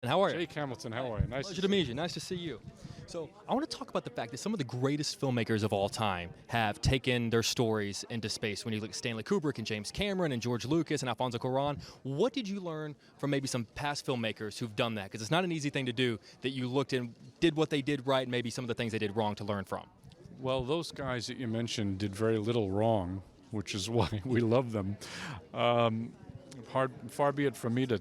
And how are you? Jake Hamilton, how are you? Nice Pleasure to meet you. Nice to see you. So I want to talk about the fact that some of the greatest filmmakers of all time have taken their stories into space. When you look at Stanley Kubrick and James Cameron and George Lucas and Alfonso Cuarón, what did you learn from maybe some past filmmakers who've done that? Because it's not an easy thing to do, that you looked and did what they did right and maybe some of the things they did wrong to learn from. Well, those guys that you mentioned did very little wrong, which is why we love them. Far be it from me to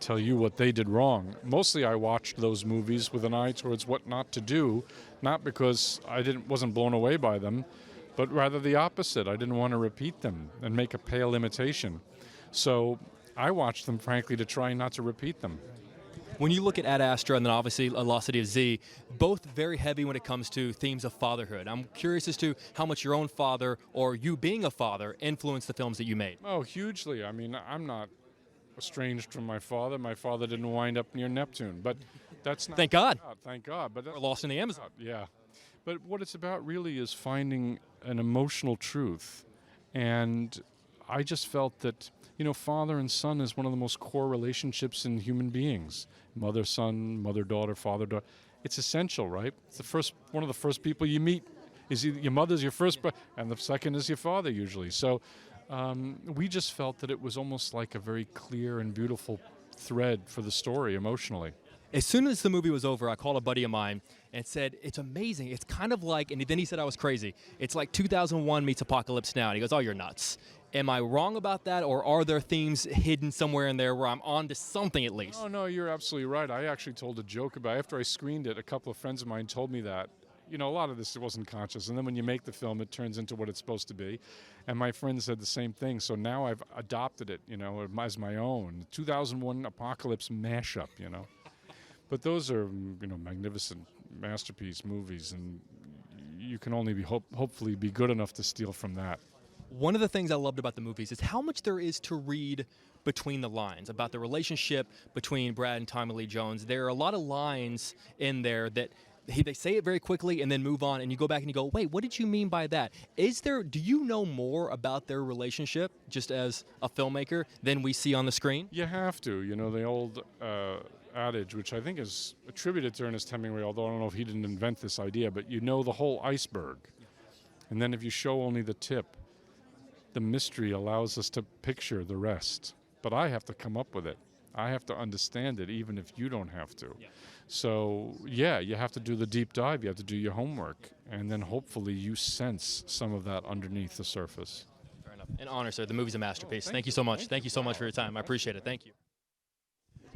tell you what they did wrong. Mostly I watched those movies with an eye towards what not to do, not because I wasn't blown away by them, but rather the opposite. I didn't want to repeat them and make a pale imitation. So I watched them, frankly, to try not to repeat them. When you look at Astra and then obviously Lost City of Z, both very heavy when it comes to themes of fatherhood. I'm curious as to how much your own father or you being a father influenced the films that you made. Oh, hugely. I mean, I'm not estranged from my father. My father didn't wind up near Neptune, but that's not... Thank God. Thank God. But Or lost in the Amazon. yeah. But what it's about really is finding an emotional truth. And I just felt that, father and son is one of the most core relationships in human beings. Mother-son, mother-daughter, father-daughter. It's essential, right? It's one of the first people you meet is your mother's your first, and the second is your father usually. So we just felt that it was almost like a very clear and beautiful thread for the story emotionally. As soon as the movie was over, I called a buddy of mine and said, it's amazing. It's kind of like, and then he said I was crazy. It's like 2001 meets Apocalypse Now. And he goes, oh, you're nuts. Am I wrong about that, or are there themes hidden somewhere in there where I'm on to something at least? Oh, no, you're absolutely right. I actually told a joke about it. After I screened it, a couple of friends of mine told me that. A lot of this wasn't conscious. And then when you make the film, it turns into what it's supposed to be. And my friend said the same thing. So now I've adopted it, as my own. 2001 Apocalypse mashup, But those are, magnificent masterpiece movies. And you can only hopefully be good enough to steal from that. One of the things I loved about the movies is how much there is to read between the lines about the relationship between Brad and Tommy Lee Jones. There are a lot of lines in there that they say it very quickly and then move on, and you go back and you go, wait, what did you mean by that? Do you know more about their relationship just as a filmmaker than we see on the screen? You have to. The old adage, which I think is attributed to Ernest Hemingway, although I don't know if he didn't invent this idea, but the whole iceberg. And then if you show only the tip, the mystery allows us to picture the rest. But I have to come up with it. I have to understand it, even if you don't have to. Yeah. So, you have to do the deep dive. You have to do your homework. And then hopefully you sense some of that underneath the surface. Fair enough. An honor, sir. The movie's a masterpiece. Thank you so much. Thank you so much for your time. I appreciate it. Thank you.